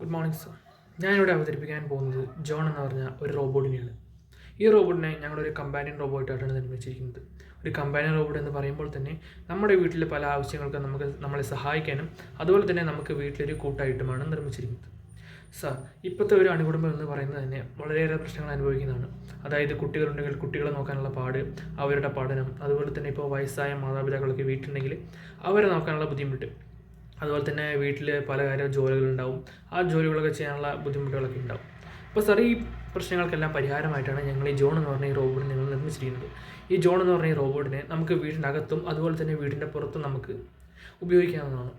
Good morning sir. ഞാനിവിടെ അവതരിപ്പിക്കാൻ പോകുന്നത് ജോൺ എന്ന് പറഞ്ഞ ഒരു റോബോട്ടിനെയാണ്. ഈ റോബോട്ടിനെ ഞങ്ങളൊരു കമ്പാനിയൻ റോബോട്ടായിട്ടാണ് നിർമ്മിച്ചിരിക്കുന്നത്. ഒരു കമ്പാനിയൻ റോബോട്ട് എന്ന് പറയുമ്പോൾ തന്നെ നമ്മുടെ വീട്ടിലെ പല ആവശ്യങ്ങൾക്കും നമ്മളെ സഹായിക്കാനും അതുപോലെ തന്നെ നമുക്ക് വീട്ടിലൊരു കൂട്ടായിട്ടുമാണ് നിർമ്മിച്ചിരിക്കുന്നത്. സർ, ഇപ്പോഴത്തെ ഒരു അണുകുടുംബം എന്ന് പറയുന്നത് തന്നെ വളരെയേറെ പ്രശ്നങ്ങൾ അനുഭവിക്കുന്നതാണ്. അതായത് കുട്ടികളുണ്ടെങ്കിൽ കുട്ടികളെ നോക്കാനുള്ള പാട്, അവരുടെ പഠനം, അതുപോലെ തന്നെ ഇപ്പോൾ വയസ്സായ മാതാപിതാക്കളൊക്കെ വീട്ടിലുണ്ടെങ്കിൽ അവരെ നോക്കാനുള്ള ബുദ്ധിമുട്ട്, അതുപോലെ തന്നെ വീട്ടിൽ പല കാര്യം ജോലികളുണ്ടാവും. ആ ജോലികളൊക്കെ ചെയ്യാനുള്ള ബുദ്ധിമുട്ടുകളൊക്കെ ഉണ്ടാവും. അപ്പോൾ സാർ, ഈ പ്രശ്നങ്ങൾക്കെല്ലാം പരിഹാരമായിട്ടാണ് ഞങ്ങൾ ഈ ജോൺ എന്ന് പറഞ്ഞ ഈ റോബോട്ടിനെ ഞങ്ങൾ നിർമ്മിച്ചിരിക്കുന്നത്. ഈ ജോൺ എന്ന് പറഞ്ഞ ഈ റോബോട്ടിനെ നമുക്ക് വീടിൻ്റെ അകത്തും അതുപോലെ തന്നെ വീടിൻ്റെ പുറത്തും നമുക്ക് ഉപയോഗിക്കാവുന്നതാണ്.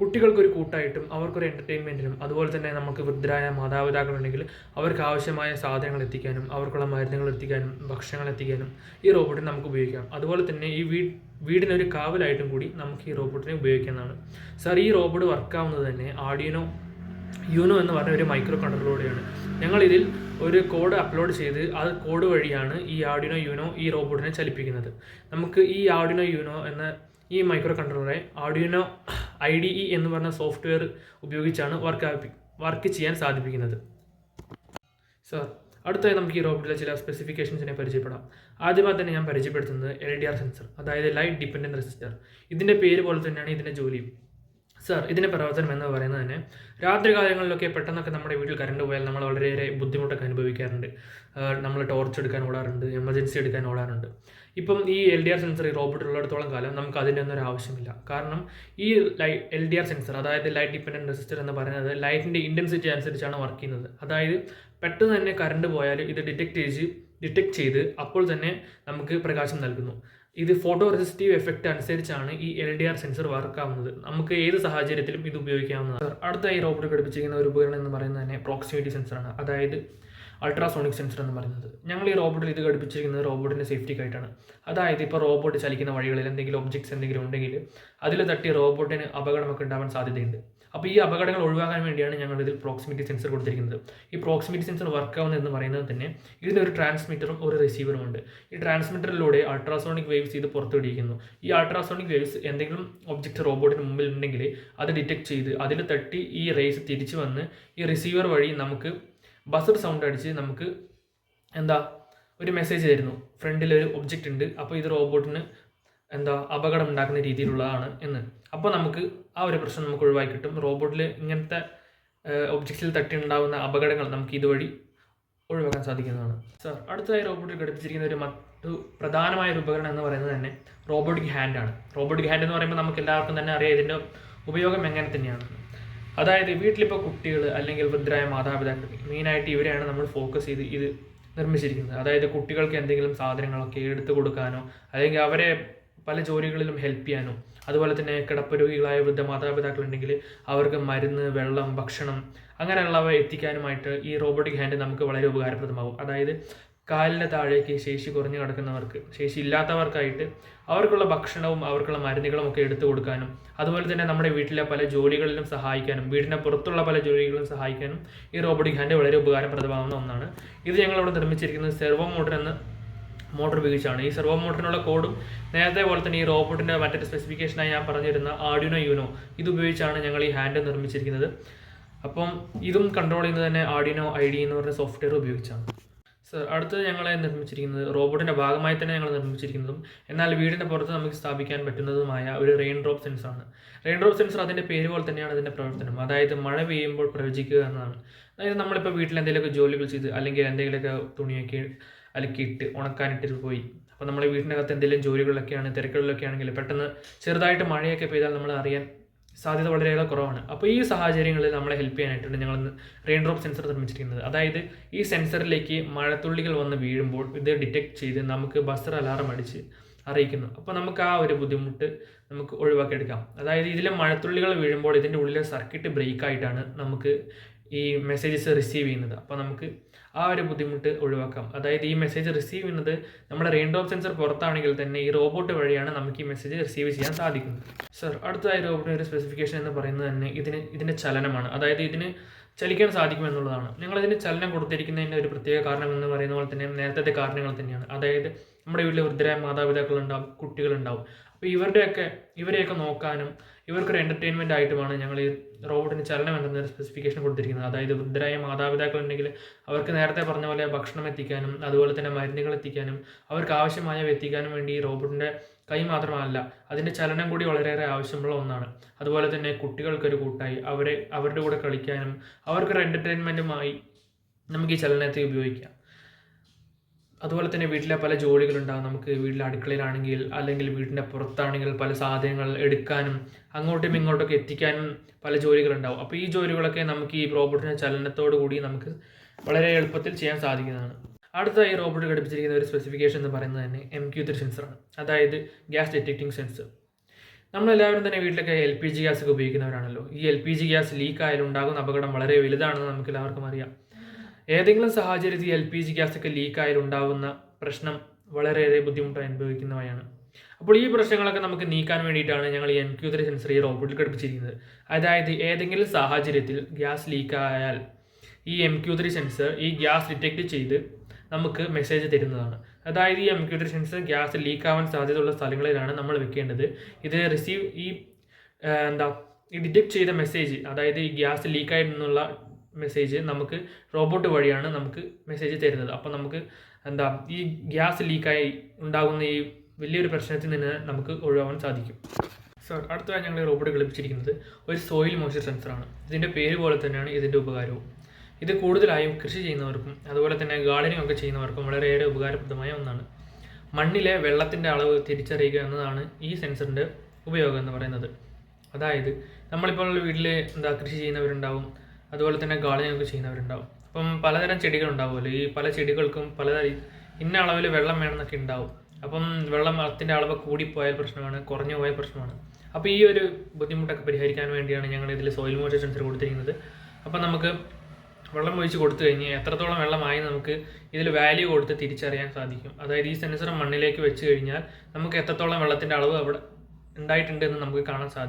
കുട്ടികൾക്കൊരു കൂട്ടായിട്ടും അവർക്കൊരു എൻ്റർടൈൻമെൻറ്റിനും അതുപോലെ തന്നെ നമുക്ക് വൃദ്ധരായ മാതാപിതാക്കളുണ്ടെങ്കിൽ അവർക്ക് ആവശ്യമായ സാധനങ്ങൾ എത്തിക്കാനും അവർക്കുള്ള മരുന്നുകൾ എത്തിക്കാനും ഭക്ഷണങ്ങൾ എത്തിക്കാനും ഈ റോബോട്ടിനെ നമുക്ക് ഉപയോഗിക്കാം. അതുപോലെ തന്നെ ഈ വീടിനൊരു കാവലായിട്ടും കൂടി നമുക്ക് ഈ റോബോട്ടിനെ ഉപയോഗിക്കാവുന്നതാണ്. സാർ, ഈ റോബോട്ട് വർക്കാവുന്നത് തന്നെ ആർഡിനോ യൂനോ എന്ന് പറഞ്ഞ ഒരു മൈക്രോ കൺട്രോളറിലൂടെയാണ്. ഞങ്ങളിതിൽ ഒരു കോഡ് അപ്ലോഡ് ചെയ്ത് ആ കോഡ് വഴിയാണ് ഈ ആർഡിനോ യൂനോ ഈ റോബോട്ടിനെ ചലിപ്പിക്കുന്നത്. നമുക്ക് ഈ ആർഡിനോ യൂനോ എന്ന ഈ മൈക്രോ കൺട്രോളറെ ആർഡിനോ IDE എന്ന് പറഞ്ഞ സോഫ്റ്റ്വെയർ ഉപയോഗിച്ചാണ് വർക്ക് ചെയ്യാൻ സാധിപ്പിക്കുന്നത്. സർ, അടുത്തായി നമുക്ക് ഈ റോബോട്ടിലെ ചില സ്പെസിഫിക്കേഷൻസിനെ പരിചയപ്പെടാം. ആദ്യമായി തന്നെ ഞാൻ പരിചയപ്പെടുത്തുന്നത് LDR സെൻസർ, അതായത് ലൈറ്റ് ഡിപ്പെൻഡൻറ്റ് റെസിസ്റ്റർ. ഇതിൻ്റെ പേര് പോലെ തന്നെയാണ് ഇതിൻ്റെ ജോലിയും. സർ, ഇതിൻ്റെ പ്രവർത്തനം എന്ന് പറയുന്നത് തന്നെ രാത്രി കാലങ്ങളിലൊക്കെ പെട്ടെന്നൊക്കെ നമ്മുടെ വീട്ടിൽ കറണ്ട് പോയാൽ നമ്മൾ വളരെയേറെ ബുദ്ധിമുട്ടൊക്കെ അനുഭവിക്കാറുണ്ട്. നമ്മൾ ടോർച്ച് എടുക്കാൻ ഓടാറുണ്ട്, എമർജൻസി എടുക്കാൻ ഓടാറുണ്ട്. ഇപ്പം ഈ LDR സെൻസർ ഈ റോബോട്ട് ഉള്ളിടത്തോളം കാലം നമുക്ക് അതിൻ്റെ ഒന്നും ഒരു ആവശ്യമില്ല. കാരണം ഈ LDR സെൻസർ, അതായത് ലൈറ്റ് ഡിപ്പെൻഡൻറ്റ് റെസിസ്റ്റർ എന്ന് പറയുന്നത് ലൈറ്റിൻ്റെ ഇൻറ്റൻസിറ്റി അനുസരിച്ചാണ് വർക്ക് ചെയ്യുന്നത്. അതായത് പെട്ടെന്ന് തന്നെ കറണ്ട് പോയാൽ ഇത് ഡിറ്റക്ട് ചെയ്ത് അപ്പോൾ തന്നെ നമുക്ക് പ്രകാശം നൽകുന്നു. ഇത് ഫോട്ടോ റെസിസ്റ്റീവ് എഫക്റ്റ് അനുസരിച്ചാണ് ഈ LDR സെൻസർ വർക്കാവുന്നത്. നമുക്ക് ഏത് സാഹചര്യത്തിലും ഇത് ഉപയോഗിക്കാവുന്നതാണ്. അടുത്ത ഈ റോബോട്ട് ഘടിപ്പിച്ചിരിക്കുന്ന ഒരു ഉപകരണം എന്ന് പറയുന്നത് തന്നെ പ്രോക്സിമിറ്റി സെൻസറാണ്, അതായത് അൾട്രാസോണിക് സെൻസർ എന്ന് പറയുന്നത്. ഞങ്ങൾ ഈ റോബോട്ടിൽ ഇത് ഘടിപ്പിച്ചിരിക്കുന്നത് റോബോട്ടിൻ്റെ സേഫ്റ്റിക്കായിട്ടാണ്. അതായത് ഇപ്പോൾ റോബോട്ട് ചലിക്കുന്ന വഴികളിൽ എന്തെങ്കിലും ഒബ്ജക്ട്സ് എന്തെങ്കിലും ഉണ്ടെങ്കിൽ അതിൽ തട്ടി റോബോട്ടിന് അപകടമൊക്കെ ഉണ്ടാവാൻ സാധ്യതയുണ്ട്. അപ്പോൾ ഈ അപകടങ്ങൾ ഒഴിവാക്കാൻ വേണ്ടിയാണ് ഞങ്ങൾ ഇതിൽ പ്രോക്സിമിറ്റി സെൻസർ കൊടുത്തിരിക്കുന്നത്. ഈ പ്രോക്സിമിറ്റി സെൻസർ വർക്കാവുന്നതെന്ന് പറയുന്നത് തന്നെ ഇതിനൊരു ട്രാൻസ്മിറ്ററും ഒരു റിസീവറും ഉണ്ട്. ഈ ട്രാൻസ്മിറ്ററിലൂടെ അൾട്രാസോണിക് വേവ്സ് ഇത് പുറത്തുവിടിക്കുന്നു. ഈ അൾട്രാസോണിക് വേവ്സ് എന്തെങ്കിലും ഒബ്ജക്റ്റ് റോബോട്ടിന് മുമ്പിൽ ഉണ്ടെങ്കിൽ അത് ഡിറ്റക്ട് ചെയ്ത് അതിൽ തട്ടി ഈ റേസ് തിരിച്ചു വന്ന് ഈ റിസീവർ വഴി നമുക്ക് ബസർ സൗണ്ട് അടിച്ച് നമുക്ക് ഒരു മെസ്സേജ് തരുന്നു, ഫ്രണ്ടിലൊരു ഒബ്ജക്റ്റ് ഉണ്ട്, അപ്പോൾ ഇത് റോബോട്ടിന് അപകടം ഉണ്ടാക്കുന്ന രീതിയിലുള്ളതാണ് എന്ന്. അപ്പോൾ നമുക്ക് ആ ഒരു പ്രശ്നം നമുക്ക് ഒഴിവാക്കി കിട്ടും. റോബോട്ടിൽ ഇങ്ങനത്തെ ഒബ്ജക്റ്റിൽ തട്ടി ഉണ്ടാകുന്ന അപകടങ്ങൾ നമുക്ക് ഇതുവഴി ഒഴിവാക്കാൻ സാധിക്കുന്നതാണ്. സർ, അടുത്തതായി റോബോട്ടിൽ ഘടിപ്പിച്ചിരിക്കുന്ന മറ്റു പ്രധാനമായ ഒരു ഉപകരണം എന്ന് പറയുന്നത് തന്നെ റോബോട്ടിക് ഹാൻഡാണ്. റോബോട്ടിക് ഹാൻഡ് എന്ന് പറയുമ്പോൾ നമുക്ക് എല്ലാവർക്കും തന്നെ അറിയാം ഇതിൻ്റെ ഉപയോഗം എങ്ങനെ തന്നെയാണ്. അതായത് വീട്ടിലിപ്പോൾ കുട്ടികൾ അല്ലെങ്കിൽ വൃദ്ധരായ മാതാപിതാക്കൾ, മെയിനായിട്ട് ഇവരെയാണ് നമ്മൾ ഫോക്കസ് ചെയ്ത് ഇത് നിർമ്മിച്ചിരിക്കുന്നത്. അതായത് കുട്ടികൾക്ക് എന്തെങ്കിലും സാധനങ്ങളൊക്കെ എടുത്തു കൊടുക്കാനോ അല്ലെങ്കിൽ അവരെ പല ജോലികളിലും ഹെൽപ്പ് ചെയ്യാനോ, അതുപോലെ തന്നെ കിടപ്പരോഗികളായ വൃദ്ധ മാതാപിതാക്കളുണ്ടെങ്കിൽ അവർക്ക് മരുന്ന്, വെള്ളം, ഭക്ഷണം അങ്ങനെയുള്ളവ എത്തിക്കാനുമായിട്ട് ഈ റോബോട്ടിക് ഹാൻഡ് നമുക്ക് വളരെ ഉപകാരപ്രദമാകും. അതായത് കാലിൻ്റെ താഴേക്ക് ശേഷി കുറഞ്ഞു കിടക്കുന്നവർക്ക്, ശേഷി ഇല്ലാത്തവർക്കായിട്ട് അവർക്കുള്ള ഭക്ഷണവും അവർക്കുള്ള മരുന്നുകളും ഒക്കെ എടുത്തു കൊടുക്കാനും, അതുപോലെ തന്നെ നമ്മുടെ വീട്ടിലെ പല ജോലികളിലും സഹായിക്കാനും, വീടിൻ്റെ പുറത്തുള്ള പല ജോലികളിലും സഹായിക്കാനും ഈ റോബോട്ടിക് ഹാൻഡ് വളരെ ഉപകാരപ്രദമാകുന്ന ഒന്നാണ്. ഇത് ഞങ്ങളിവിടെ നിർമ്മിച്ചിരിക്കുന്നത് സെർവോ മോട്ടർ എന്ന മോട്ടർ ഉപയോഗിച്ചാണ്. ഈ സെർവോ മോട്ടറിനുള്ള കോഡും നേരത്തെ പോലെ തന്നെ ഈ റോബോട്ടിൻ്റെ മറ്റൊരു സ്പെസിഫിക്കേഷനായി ഞാൻ പറഞ്ഞിരുന്ന ആർഡിനോ യൂനോ ഇത് ഉപയോഗിച്ചാണ് ഞങ്ങൾ ഈ ഹാൻഡ് നിർമ്മിച്ചിരിക്കുന്നത്. അപ്പം ഇതും കൺട്രോൾ ചെയ്യുന്നത് തന്നെ ആർഡിനോ IDE എന്ന് പറഞ്ഞ സോഫ്റ്റ്വെയർ ഉപയോഗിച്ചാണ്. സർ, അടുത്തത് ഞങ്ങളെ നിർമ്മിച്ചിരിക്കുന്നത് റോബോട്ടിൻ്റെ ഭാഗമായി തന്നെ ഞങ്ങൾ നിർമ്മിച്ചിരിക്കുന്നതും എന്നാൽ വീടിൻ്റെ പുറത്ത് നമുക്ക് സ്ഥാപിക്കാൻ പറ്റുന്നതുമായ ഒരു റെയിൻ ഡ്രോപ്പ് സെൻസറാണ്. റെയിൻ ഡ്രോപ്പ് സെൻസർ അതിൻ്റെ പേര് പോലെ തന്നെയാണ് അതിൻ്റെ പ്രവർത്തനം. അതായത് മഴ പെയ്യുമ്പോൾ പ്രവചിക്കുക എന്നതാണ്. അതായത് നമ്മളിപ്പോൾ വീട്ടിൽ എന്തെങ്കിലുമൊക്കെ ജോലികൾ ചെയ്ത് അല്ലെങ്കിൽ എന്തെങ്കിലുമൊക്കെ തുണിയൊക്കെ അലക്കിയിട്ട് ഉണക്കാനിട്ടിട്ട് പോയി, അപ്പോൾ നമ്മൾ വീട്ടിനകത്ത് എന്തെങ്കിലും ജോലികളിലൊക്കെയാണ് തിരക്കുകളിലൊക്കെ ആണെങ്കിൽ പെട്ടെന്ന് ചെറുതായിട്ട് മഴയൊക്കെ പെയ്താൽ നമ്മൾ അറിയാൻ സാധ്യത വളരെയേറെ കുറവാണ്. അപ്പോൾ ഈ സാഹചര്യങ്ങളിൽ നമ്മളെ ഹെൽപ്പ് ചെയ്യാനായിട്ടാണ് ഞങ്ങൾ റെയിൻ ഡ്രോപ്പ് സെൻസർ നിർമ്മിച്ചിരിക്കുന്നത്. അതായത് ഈ സെൻസറിലേക്ക് മഴത്തുള്ളികൾ വന്ന് വീഴുമ്പോൾ ഇത് ഡിറ്റക്ട് ചെയ്ത് നമുക്ക് ബസർ അലാറം അടിച്ച് അറിയിക്കുന്നു. അപ്പോൾ നമുക്ക് ആ ഒരു ബുദ്ധിമുട്ട് നമുക്ക് ഒഴിവാക്കിയെടുക്കാം. അതായത് ഇതിലെ മഴത്തുള്ളികൾ വീഴുമ്പോൾ ഇതിൻ്റെ ഉള്ളിലെ സർക്യൂട്ട് ബ്രേക്കായിട്ടാണ് നമുക്ക് ഈ മെസ്സേജസ് റിസീവ് ചെയ്യുന്നത്. അപ്പോൾ നമുക്ക് ആ ഒരു ബുദ്ധിമുട്ട് ഒഴിവാക്കാം. അതായത് ഈ മെസ്സേജ് റിസീവ് ചെയ്യുന്നത് നമ്മുടെ റെയിൻ ഡ്രോപ്പ് സെൻസർ പുറത്താണെങ്കിൽ തന്നെ ഈ റോബോട്ട് വഴിയാണ് നമുക്ക് ഈ മെസ്സേജ് റിസീവ് ചെയ്യാൻ സാധിക്കുന്നത്. സർ, അടുത്തതായി റോബോട്ടിൻ്റെ ഒരു സ്പെസിഫിക്കേഷൻ എന്ന് പറയുന്നത് തന്നെ ഇതിൻ്റെ ചലനമാണ്. അതായത് ഇതിന് ചലിക്കാൻ സാധിക്കുമെന്നുള്ളതാണ്. ഞങ്ങളിതിന് ചലനം കൊടുത്തിരിക്കുന്നതിൻ്റെ ഒരു പ്രത്യേക കാരണം എന്ന് പറയുന്ന പോലെ തന്നെ നേരത്തെ കാരണങ്ങൾ തന്നെയാണ്. അതായത് നമ്മുടെ വീട്ടിൽ വൃദ്ധരായ മാതാപിതാക്കളുണ്ടാവും, കുട്ടികളുണ്ടാവും. അപ്പോൾ ഇവരെയൊക്കെ നോക്കാനും ഇവർക്കൊരു എൻ്റർടൈൻമെൻ്റ് ആയിട്ടുമാണ് ഞങ്ങൾ ഈ റോബോട്ടിന് ചലനം എന്നൊരു സ്പെസിഫിക്കേഷൻ കൊടുത്തിരിക്കുന്നത്. അതായത് വൃദ്ധരായ മാതാപിതാക്കളുണ്ടെങ്കിൽ അവർക്ക് നേരത്തെ പറഞ്ഞ പോലെ ഭക്ഷണം എത്തിക്കാനും അതുപോലെ തന്നെ മരുന്നുകൾ എത്തിക്കാനും അവർക്ക് ആവശ്യമായവ എത്തിക്കാനും വേണ്ടി ഈ റോബോട്ടിൻ്റെ കൈ മാത്രമല്ല അതിൻ്റെ ചലനം കൂടി വളരെയേറെ ആവശ്യമുള്ള ഒന്നാണ്. അതുപോലെ തന്നെ കുട്ടികൾക്കൊരു കൂട്ടായി അവരുടെ കൂടെ കളിക്കാനും അവർക്കൊരു എൻ്റർടൈൻമെൻറ്റുമായി നമുക്ക് ഈ ചലനത്തെ ഉപയോഗിക്കാം. അതുപോലെ തന്നെ വീട്ടിലെ പല ജോലികളുണ്ടാകും. നമുക്ക് വീട്ടിലെ അടുക്കളയിലാണെങ്കിൽ അല്ലെങ്കിൽ വീടിൻ്റെ പുറത്താണെങ്കിൽ പല സാധനങ്ങൾ എടുക്കാനും അങ്ങോട്ടും ഇങ്ങോട്ടൊക്കെ എത്തിക്കാനും പല ജോലികളുണ്ടാവും. അപ്പോൾ ഈ ജോലികളൊക്കെ നമുക്ക് ഈ റോബോട്ടിൻ്റെ ചലനത്തോടു കൂടി നമുക്ക് വളരെ എളുപ്പത്തിൽ ചെയ്യാൻ സാധിക്കുന്നതാണ്. അടുത്തതായി ഈ റോബോട്ട് ഘടിപ്പിച്ചിരിക്കുന്ന ഒരു സ്പെസിഫിക്കേഷൻ എന്ന് പറയുന്നത് തന്നെ MQ3 സെൻസറാണ്. അതായത് ഗ്യാസ് ഡിറ്റക്റ്റിംഗ് സെൻസർ. നമ്മളെല്ലാവരും തന്നെ വീട്ടിലൊക്കെ LPG ഗ്യാസ് ഒക്കെ ഉപയോഗിക്കുന്നവരാണല്ലോ. ഈ LPG ഗ്യാസ് ലീക്ക് ആയാലും ഉണ്ടാകുന്ന അപകടം വളരെ വലുതാണെന്ന് നമുക്ക് എല്ലാവർക്കും അറിയാം. ഏതെങ്കിലും സാഹചര്യത്തിൽ LPG ഗ്യാസ് ഒക്കെ ലീക്കായാൽ ഉണ്ടാകുന്ന പ്രശ്നം വളരെയേറെ ബുദ്ധിമുട്ട് അനുഭവിക്കുന്നവയാണ്. അപ്പോൾ ഈ പ്രശ്നങ്ങളൊക്കെ നമുക്ക് നീക്കാൻ വേണ്ടിയിട്ടാണ് ഞങ്ങൾ ഈ MQ3 സെൻസർ ഈ റോബോട്ടിൽ ഘടിപ്പിച്ചിരിക്കുന്നത്. അതായത് ഏതെങ്കിലും സാഹചര്യത്തിൽ ഗ്യാസ് ലീക്കായാൽ ഈ MQ3 സെൻസർ ഈ ഗ്യാസ് ഡിറ്റക്റ്റ് ചെയ്ത് നമുക്ക് മെസ്സേജ് തരുന്നതാണ്. അതായത് ഈ MQ3 സെൻസർ ഗ്യാസ് ലീക്കാവാൻ സാധ്യതയുള്ള സ്ഥലങ്ങളിലാണ് നമ്മൾ വെക്കേണ്ടത്. ഇത് ഈ ഡിറ്റക്ട് ചെയ്ത മെസ്സേജ്, അതായത് ഈ ഗ്യാസ് ലീക്കായി നിന്നുള്ള മെസ്സേജ് നമുക്ക് റോബോട്ട് വഴിയാണ് നമുക്ക് മെസ്സേജ് തരുന്നത്. അപ്പോൾ നമുക്ക് ഈ ഗ്യാസ് ലീക്കായി ഉണ്ടാകുന്ന ഈ വലിയൊരു പ്രശ്നത്തിൽ നിന്ന് നമുക്ക് ഒഴിവാക്കാൻ സാധിക്കും. അടുത്തതായി ഞങ്ങൾ റോബോട്ട് ഘടിപ്പിച്ചിരിക്കുന്നത് ഒരു സോയിൽ മോയ്സ്ചർ സെൻസറാണ്. ഇതിൻ്റെ പേര് പോലെ തന്നെയാണ് ഇതിൻ്റെ ഉപകാരവും. ഇത് കൂടുതലായും കൃഷി ചെയ്യുന്നവർക്കും അതുപോലെ തന്നെ ഗാർഡനിങ് ഒക്കെ ചെയ്യുന്നവർക്കും വളരെയേറെ ഉപകാരപ്രദമായ ഒന്നാണ്. മണ്ണിലെ വെള്ളത്തിൻ്റെ അളവ് തിരിച്ചറിയുക എന്നതാണ് ഈ സെൻസറിൻ്റെ ഉപയോഗം എന്ന് പറയുന്നത്. അതായത് നമ്മളിപ്പോൾ വീട്ടിൽ കൃഷി ചെയ്യുന്നവരുണ്ടാവും, അതുപോലെ തന്നെ ഗാർഡനിങ് ഒക്കെ ചെയ്യുന്നവരുണ്ടാവും. അപ്പം പലതരം ചെടികളുണ്ടാവുമല്ലോ. ഈ പല ചെടികൾക്കും ഇന്ന അളവിൽ വെള്ളം വേണമെന്നൊക്കെ ഉണ്ടാവും. അപ്പം വെള്ളത്തിൻ്റെ അളവ് കൂടിപ്പോയാൽ പ്രശ്നമാണ്, കുറഞ്ഞു പോയാൽ പ്രശ്നമാണ്. അപ്പോൾ ഈ ഒരു ബുദ്ധിമുട്ടൊക്കെ പരിഹരിക്കാൻ വേണ്ടിയാണ് ഞങ്ങൾ ഇതിൽ സോയിൽ മോയ്സ്ചർ സെൻസർ കൊടുത്തിരിക്കുന്നത്. അപ്പം നമുക്ക് വെള്ളം ഒഴിച്ച് കൊടുത്തു കഴിഞ്ഞ് എത്രത്തോളം വെള്ളമായി നമുക്ക് ഇതിൽ വാല്യൂ കൊടുത്ത് തിരിച്ചറിയാൻ സാധിക്കും. അതായത് ഈ സെൻസർ മണ്ണിലേക്ക് വെച്ച് കഴിഞ്ഞാൽ നമുക്ക് എത്രത്തോളം വെള്ളത്തിൻ്റെ അളവ് അവിടെ ഉണ്ടായിട്ടുണ്ടെന്ന് നമുക്ക് കാണാൻ സാധിക്കും.